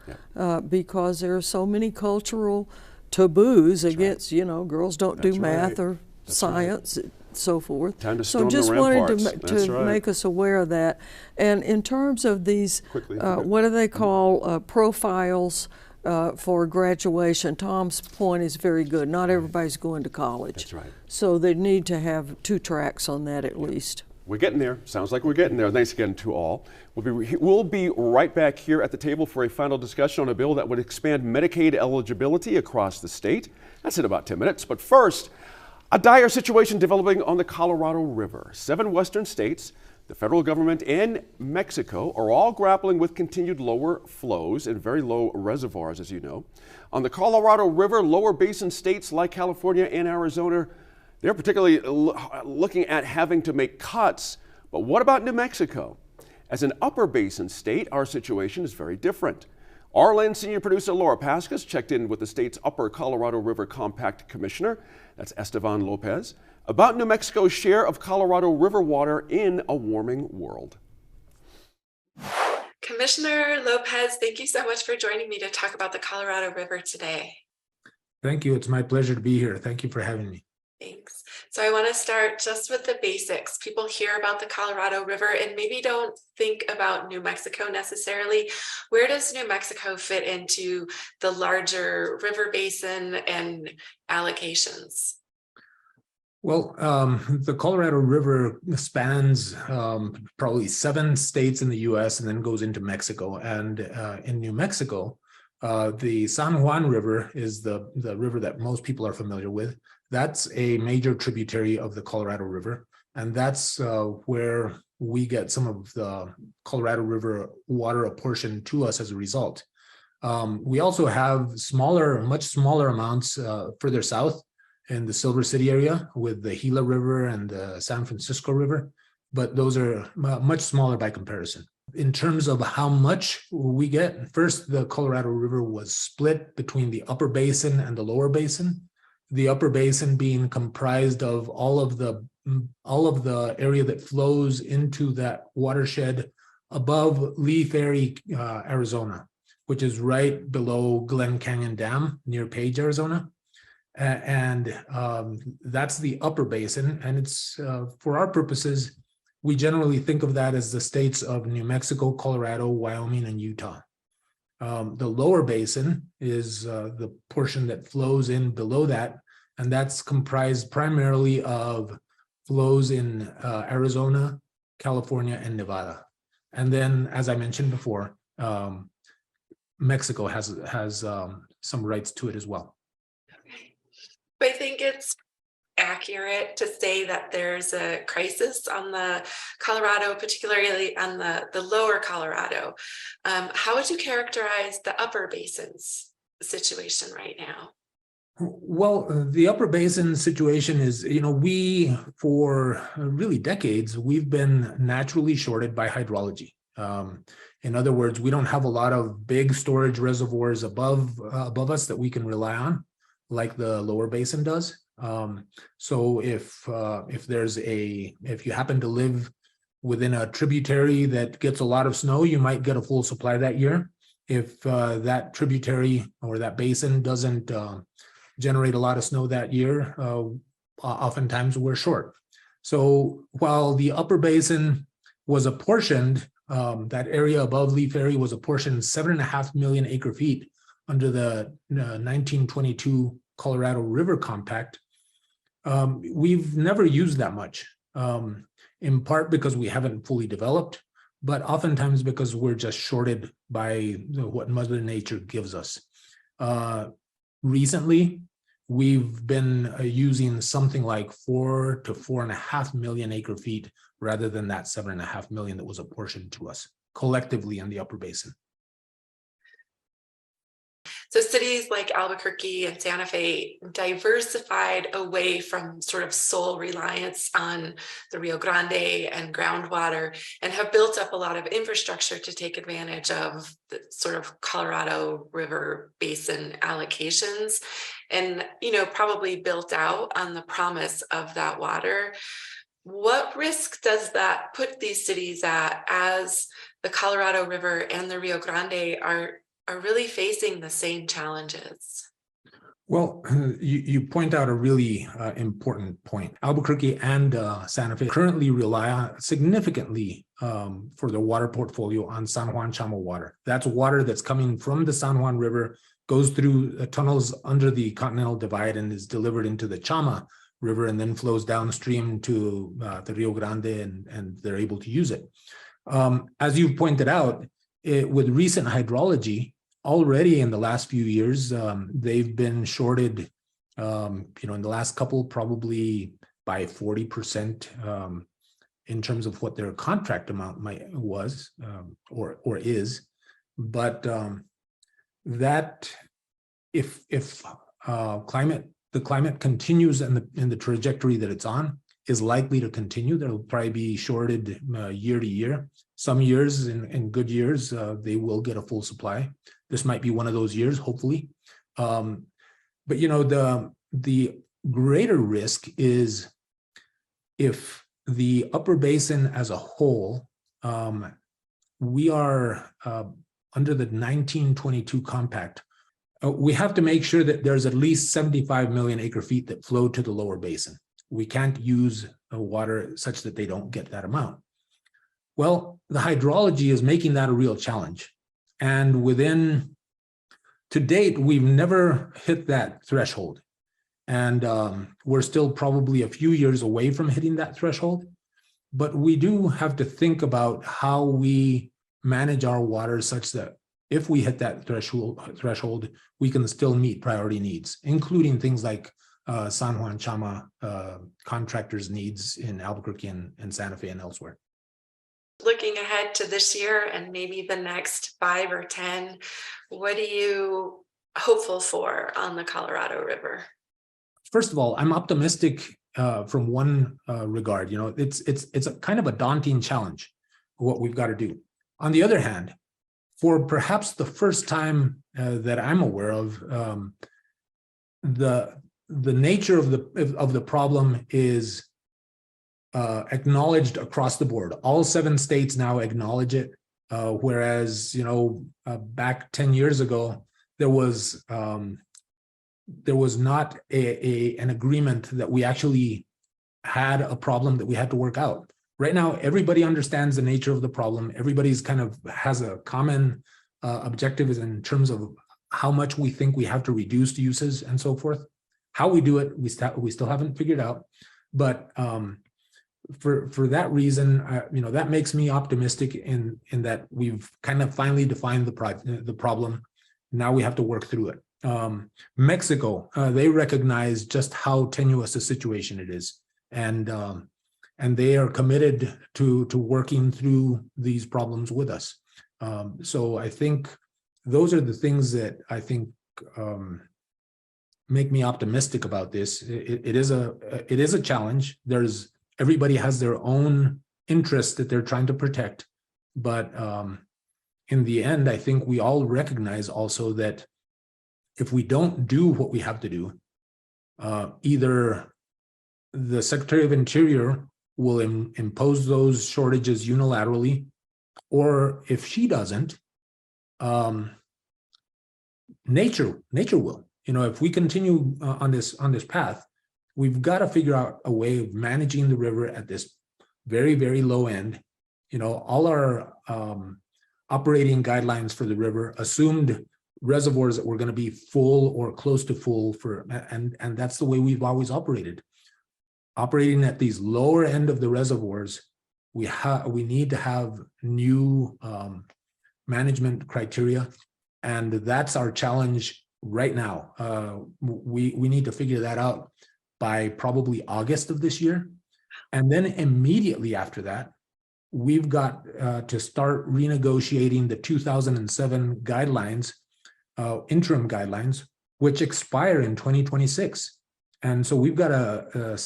because there are so many cultural taboos against, girls don't do math or science, so forth. Time to so just wanted to make us aware of that. And in terms of these, what do they call profiles for graduation? Tom's point is very good. Not everybody's going to college. That's right. So they need to have 2 tracks on that at least. We're getting there. Sounds like we're getting there. Thanks again to all. We'll be right back here at the table for a final discussion on a bill that would expand Medicaid eligibility across the state. That's in about 10 minutes. But first, a dire situation developing on the Colorado River. 7 western states, the federal government, and Mexico are all grappling with continued lower flows and very low reservoirs, as you know. On the Colorado River, lower basin states like California and Arizona, they're particularly looking at having to make cuts. But what about New Mexico? As an upper basin state, our situation is very different. RLN senior producer Laura Pascas checked in with the state's Upper Colorado River Compact Commissioner, that's Esteban Lopez, about New Mexico's share of Colorado River water in a warming world. Commissioner Lopez, thank you so much for joining me to talk about the Colorado River today. Thank you. It's my pleasure to be here. Thank you for having me. Thanks. So I want to start just with the basics. People hear about the Colorado River and maybe don't think about New Mexico necessarily. Where does New Mexico fit into the larger river basin and allocations? Well, the Colorado River spans probably 7 states in the U.S. and then goes into Mexico. And in New Mexico, the San Juan River is the river that most people are familiar with. That's a major tributary of the Colorado River, and that's where we get some of the Colorado River water apportioned to us as a result. We also have much smaller amounts further south in the Silver City area with the Gila River and the San Francisco River, but those are much smaller by comparison. In terms of how much we get, first, the Colorado River was split between the upper basin and the lower basin. The upper basin being comprised of all of the area that flows into that watershed above Lee Ferry, Arizona, which is right below Glen Canyon Dam near Page, Arizona. And that's the upper basin. And it's, for our purposes, we generally think of that as the states of New Mexico, Colorado, Wyoming, and Utah. The lower basin is the portion that flows in below that, and that's comprised primarily of flows in Arizona, California, and Nevada. And then, as I mentioned before, Mexico has some rights to it as well. Okay. I think it's accurate to say that there's a crisis on the Colorado, particularly on the lower Colorado. How would you characterize the upper basin's situation right now? Well, the upper basin situation is, we, for really decades, we've been naturally shorted by hydrology. In other words, we don't have a lot of big storage reservoirs above us that we can rely on, like the lower basin does. So if you happen to live within a tributary that gets a lot of snow, you might get a full supply that year. If that tributary or that basin doesn't generate a lot of snow that year, oftentimes we're short. So while the upper basin was apportioned, that area above Lee Ferry was apportioned 7.5 million acre feet under the 1922 Colorado River Compact. We've never used that much, in part because we haven't fully developed, but oftentimes because we're just shorted by what Mother Nature gives us. Recently, we've been using something like 4 to 4.5 million acre feet rather than that 7.5 million that was apportioned to us collectively in the upper basin. So cities like Albuquerque and Santa Fe diversified away from sort of sole reliance on the Rio Grande and groundwater and have built up a lot of infrastructure to take advantage of the sort of Colorado River Basin allocations and, probably built out on the promise of that water. What risk does that put these cities at as the Colorado River and the Rio Grande are really facing the same challenges? Well, you point out a really important point. Albuquerque and Santa Fe currently rely significantly for their water portfolio on San Juan Chama water. That's water that's coming from the San Juan River, goes through tunnels under the Continental Divide and is delivered into the Chama River and then flows downstream to the Rio Grande and they're able to use it. As you've pointed out, with recent hydrology, already in the last few years, they've been shorted, in the last couple, probably by 40% in terms of what their contract amount was or is. But that if the climate continues in the trajectory that it's on, is likely to continue. They'll probably be shorted year to year. Some years, in good years, they will get a full supply. This might be one of those years, hopefully. But the greater risk is if the upper basin as a whole, we are under the 1922 compact. We have to make sure that there's at least 75 million acre feet that flow to the lower basin. We can't use water such that they don't get that amount. Well, the hydrology is making that a real challenge. And to date, we've never hit that threshold. And we're still probably a few years away from hitting that threshold. But we do have to think about how we manage our water such that if we hit that threshold, we can still meet priority needs, including things like San Juan Chama contractors' needs in Albuquerque and Santa Fe and elsewhere. Looking ahead to this year and maybe the next 5 or 10, what are you hopeful for on the Colorado River? First of all, I'm optimistic from one regard. It's a kind of a daunting challenge, what we've got to do. On the other hand, for perhaps the first time that I'm aware of, the nature of the problem is acknowledged across the board. All 7 states now acknowledge it. Whereas, back 10 years ago, there was not an agreement that we actually had a problem that we had to work out. Right now, everybody understands the nature of the problem. Everybody's kind of has a common objective in terms of how much we think we have to reduce uses and so forth. How we do it, we still haven't figured out. But for that reason, that makes me optimistic in that we've kind of finally defined the problem. Now we have to work through it. Mexico, they recognize just how tenuous a situation it is, and they are committed to working through these problems with us. So I think those are the things that I think make me optimistic about this. It is a challenge. Everybody has their own interests that they're trying to protect, but in the end, I think we all recognize also that if we don't do what we have to do, either the Secretary of Interior will impose those shortages unilaterally, or if she doesn't, nature will. If we continue on this path, we've got to figure out a way of managing the river at this very, very low end. All our operating guidelines for the river assumed reservoirs that were going to be full or close to full and that's the way we've always operated. Operating at these lower end of the reservoirs, we need to have new management criteria, and that's our challenge right now. We need to figure that out by probably August of this year, and then immediately after that, we've got to start renegotiating the 2007 guidelines, interim guidelines, which expire in 2026. And so we've got to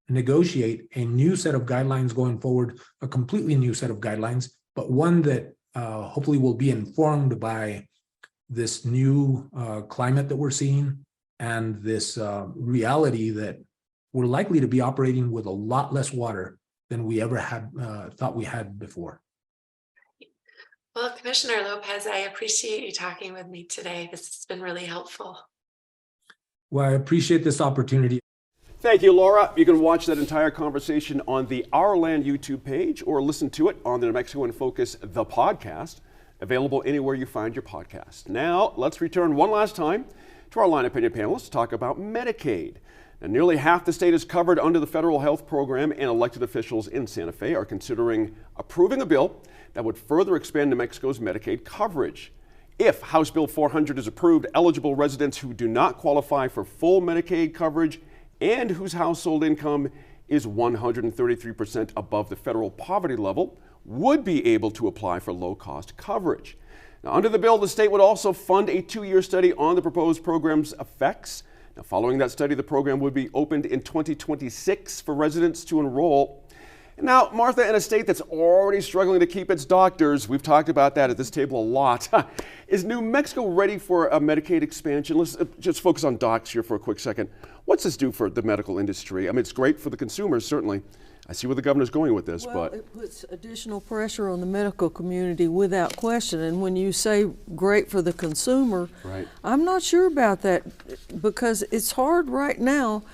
negotiate a new set of guidelines going forward, a completely new set of guidelines, but one that hopefully will be informed by this new climate that we're seeing and this reality that we're likely to be operating with a lot less water than we ever had thought we had before. Well, Commissioner Lopez, I appreciate you talking with me today. This has been really helpful. Well, I appreciate this opportunity. Thank you, Laura. You can watch that entire conversation on the Our Land YouTube page or listen to it on the New Mexico in Focus, the podcast, available anywhere you find your podcast. Now, let's return one last time to our line opinion panelists to talk about Medicaid. Now, nearly half the state is covered under the federal health program, and elected officials in Santa Fe are considering approving a bill that would further expand New Mexico's Medicaid coverage. If House Bill 400 is approved, eligible residents who do not qualify for full Medicaid coverage and whose household income is 133% above the federal poverty level would be able to apply for low-cost coverage. Now, under the bill, the state would also fund a 2-year study on the proposed program's effects. Now, following that study, the program would be opened in 2026 for residents to enroll. Now, Martha, in a state that's already struggling to keep its doctors, we've talked about that at this table a lot. Is New Mexico ready for a Medicaid expansion? Let's just focus on docs here for a quick second. What's this do for the medical industry? I mean, it's great for the consumers, certainly. I see where the governor's going with this, but it puts additional pressure on the medical community without question. And when you say great for the consumer, right. I'm not sure about that, because it's hard right now.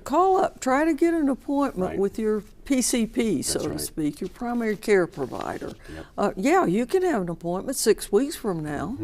Call up, try to get an appointment right. with your PCP, so That's to right. speak, your primary care provider. Yep. Yeah, you can have an appointment 6 weeks from now.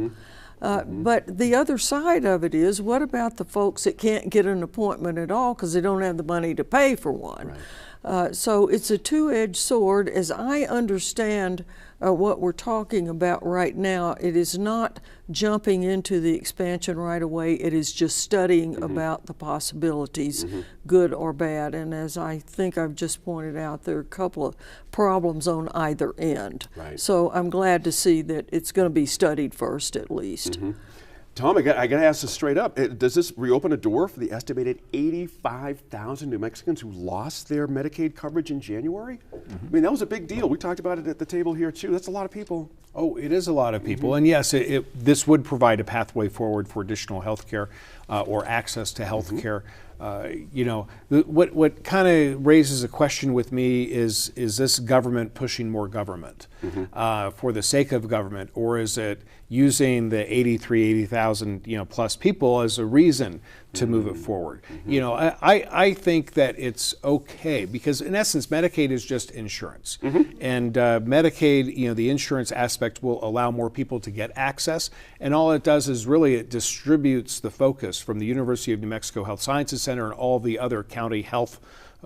But the other side of it is, what about the folks that can't get an appointment at all because they don't have the money to pay for one? Right. So it's a two-edged sword. As I understand what we're talking about right now, it is not jumping into the expansion right away. It is just studying about the possibilities, good or bad. And as I think I've just pointed out, there are a couple of problems on either end. Right. So I'm glad to see that it's going to be studied first, at least. Tom, I got to ask this straight up. Does this reopen a door for the estimated 85,000 New Mexicans who lost their Medicaid coverage in January? I mean, that was a big deal. We talked about it at the table here, too. That's a lot of people. Oh, it is a lot of people. And yes, this would provide a pathway forward for additional health care or access to health care. What kind of raises a question with me is this government pushing more government for the sake of government, or is it using the 80,000 plus people as a reason to move it forward? I think that it's okay because in essence Medicaid is just insurance, and Medicaid, the insurance aspect will allow more people to get access, and all it does is really it distributes the focus from the University of New Mexico Health Sciences Center and all the other county health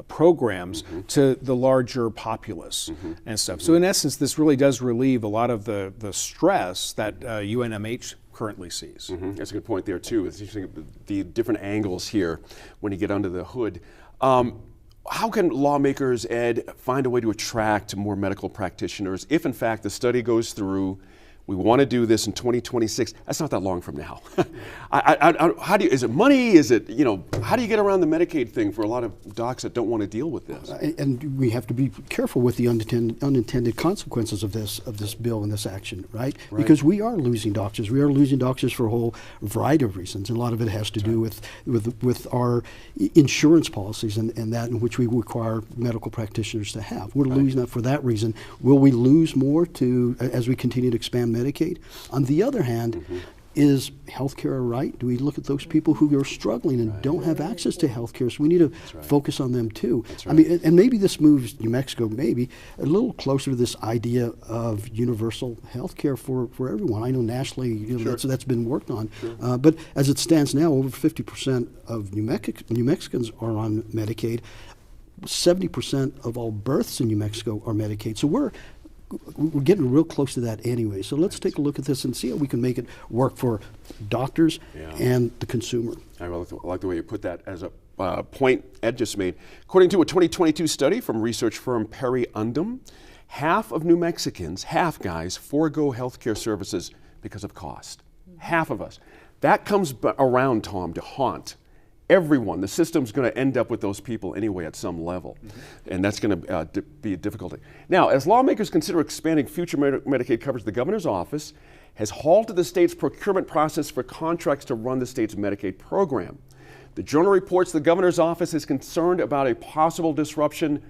programs to the larger populace and stuff. So in essence, this really does relieve a lot of the stress that UNMH currently sees. That's a good point there too. It's interesting the different angles here when you get under the hood. How can lawmakers, Ed, find a way to attract more medical practitioners if in fact the study goes through? We want to do this in 2026. That's not that long from now. How do you, is it money? Is it, how do you get around the Medicaid thing for a lot of docs that don't want to deal with this? And we have to be careful with the unintended consequences of this bill and this action, right? Because we are losing doctors. We are losing doctors for a whole variety of reasons. And a lot of it has to do with our insurance policies and that in which we require medical practitioners to have. We're losing that for that reason. Will we lose more as we continue to expand Medicaid? On the other hand, is healthcare a right? Do we look at those people who are struggling and don't have access to healthcare? So we need to focus on them too. I mean, and maybe this moves New Mexico maybe a little closer to this idea of universal healthcare for everyone. I know nationally that's been worked on, but as it stands now, over 50% of New Mexicans are on Medicaid. 70% of all births in New Mexico are Medicaid. So we're getting real close to that anyway. So let's take a look at this and see how we can make it work for doctors and the consumer. I like the way you put that as a point Ed just made. According to a 2022 study from research firm Perry Undum, half of New Mexicans, guys, forego healthcare services because of cost. Half of us. That comes around, Tom, to haunt everyone. The system's going to end up with those people anyway at some level, and that's going to be a difficulty. Now, as lawmakers consider expanding future Medicaid coverage, the governor's office has halted the state's procurement process for contracts to run the state's Medicaid program. The Journal reports the governor's office is concerned about a possible disruption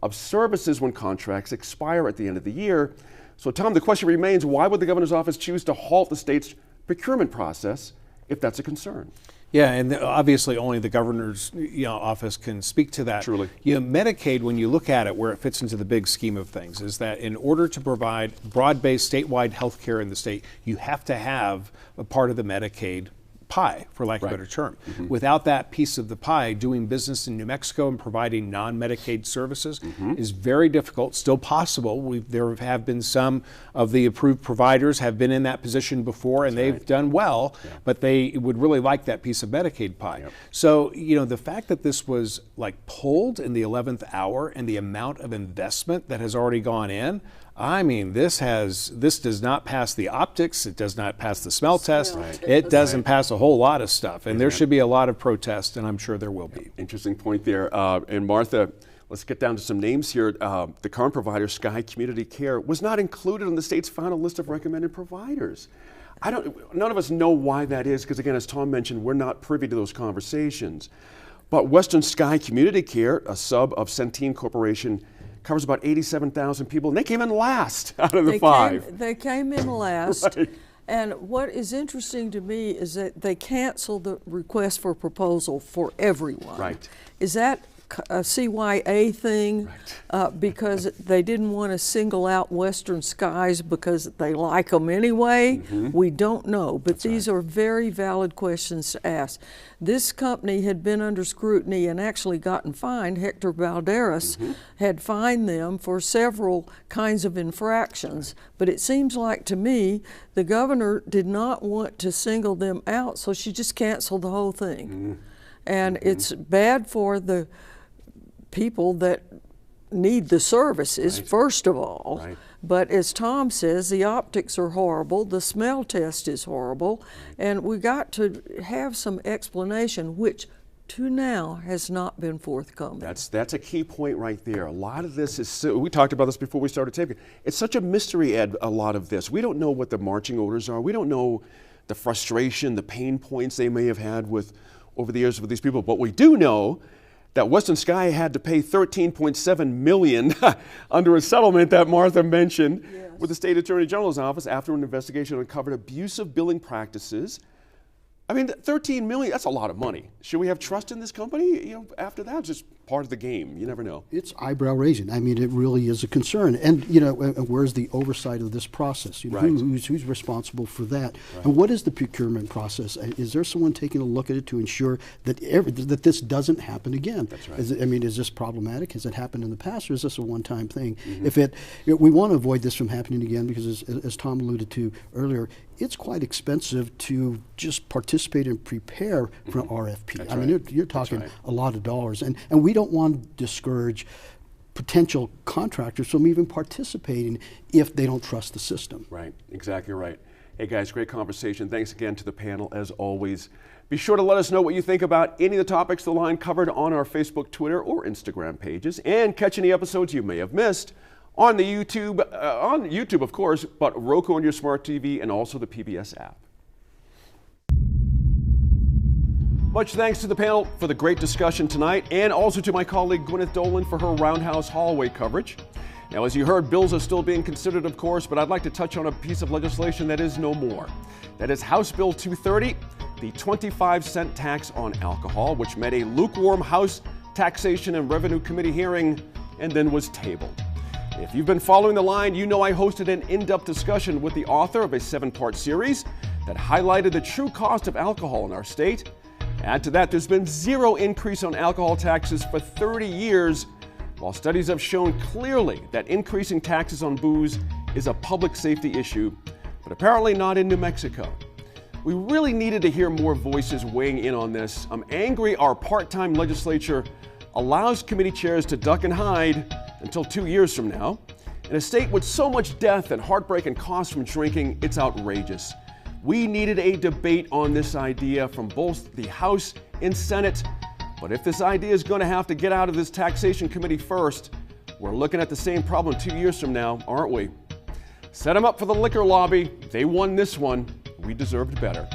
of services when contracts expire at the end of the year. So, Tom, the question remains, why would the governor's office choose to halt the state's procurement process if that's a concern? Yeah, and obviously only the governor's office can speak to that. Truly. Medicaid, when you look at it, where it fits into the big scheme of things, is that in order to provide broad-based statewide health care in the state, you have to have a part of the Medicaid pie, for lack of a better term. Without that piece of the pie, doing business in New Mexico and providing non-Medicaid services is very difficult, still possible. There have been some of the approved providers have been in that position before, and they've done well, but they would really like that piece of Medicaid pie. So, the fact that this was pulled in the 11th hour and the amount of investment that has already gone in, I mean, this does not pass the optics. It does not pass the smell test. It doesn't pass a whole lot of stuff. And there should be a lot of protest, and I'm sure there will be. Interesting point there. And Martha, let's get down to some names here. The current provider, Sky Community Care, was not included in the state's final list of recommended providers. None of us know why that is, because again, as Tom mentioned, we're not privy to those conversations. But Western Sky Community Care, a sub of Centene Corporation, covers about 87,000 people, and they came in last out of the five. They came in last. And what is interesting to me is that they canceled the request for proposal for everyone. Is that a CYA thing? Because they didn't want to single out Western Skies because they like them anyway? We don't know, but these are very valid questions to ask. This company had been under scrutiny and actually gotten fined. Hector Valderas had fined them for several kinds of infractions, but it seems like to me the governor did not want to single them out, so she just canceled the whole thing. And it's bad for the people that need the services, first of all. But as Tom says, the optics are horrible, the smell test is horrible, and we got to have some explanation, which to now has not been forthcoming. That's a key point right there. A lot of this is, we talked about this before we started taping. It's such a mystery, Ed, a lot of this. We don't know what the marching orders are. We don't know the frustration, the pain points they may have had with over the years with these people. But we do know that Western Sky had to pay $13.7 million under a settlement that Martha mentioned with the State Attorney General's office after an investigation uncovered abusive billing practices. I mean, $13 million, that's a lot of money. Should we have trust in this company? After that, it's just part of the game. You never know. It's eyebrow raising. I mean, it really is a concern. And, where's the oversight of this process? Right. Who's responsible for that? Right. And what is the procurement process? Is there someone taking a look at it to ensure that that this doesn't happen again? That's right. Is this problematic? Has it happened in the past, or is this a one-time thing? We want to avoid this from happening again because, as Tom alluded to earlier, it's quite expensive to just participate and prepare for an RFP. That's I mean, you're talking a lot of dollars, and we don't want to discourage potential contractors from even participating if they don't trust the system. Right, exactly right. Hey guys, great conversation. Thanks again to the panel as always. Be sure to let us know what you think about any of the topics the line covered on our Facebook, Twitter, or Instagram pages, and catch any episodes you may have missed on the YouTube, of course, but Roku on your smart TV and also the PBS app. Much thanks to the panel for the great discussion tonight, and also to my colleague Gwyneth Dolan for her Roundhouse hallway coverage. Now, as you heard, bills are still being considered, of course, but I'd like to touch on a piece of legislation that is no more. That is House Bill 230, the 25-cent tax on alcohol, which met a lukewarm House Taxation and Revenue Committee hearing and then was tabled. If you've been following the line, you know I hosted an in-depth discussion with the author of a 7-part series that highlighted the true cost of alcohol in our state. Add to that, there's been zero increase on alcohol taxes for 30 years, while studies have shown clearly that increasing taxes on booze is a public safety issue, but apparently not in New Mexico. We really needed to hear more voices weighing in on this. I'm angry our part-time legislature allows committee chairs to duck and hide until 2 years from now. In a state with so much death and heartbreak and cost from drinking, it's outrageous. We needed a debate on this idea from both the House and Senate. But if this idea is going to have to get out of this taxation committee first, we're looking at the same problem 2 years from now, aren't we? Set them up for the liquor lobby. They won this one. We deserved better.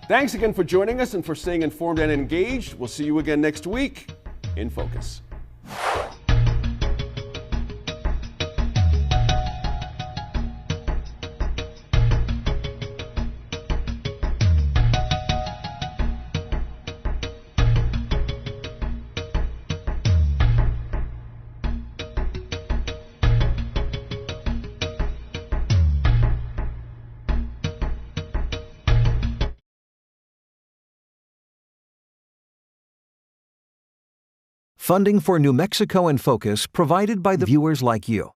Thanks again for joining us and for staying informed and engaged. We'll see you again next week in Focus. Funding for New Mexico in Focus provided by the viewers like you.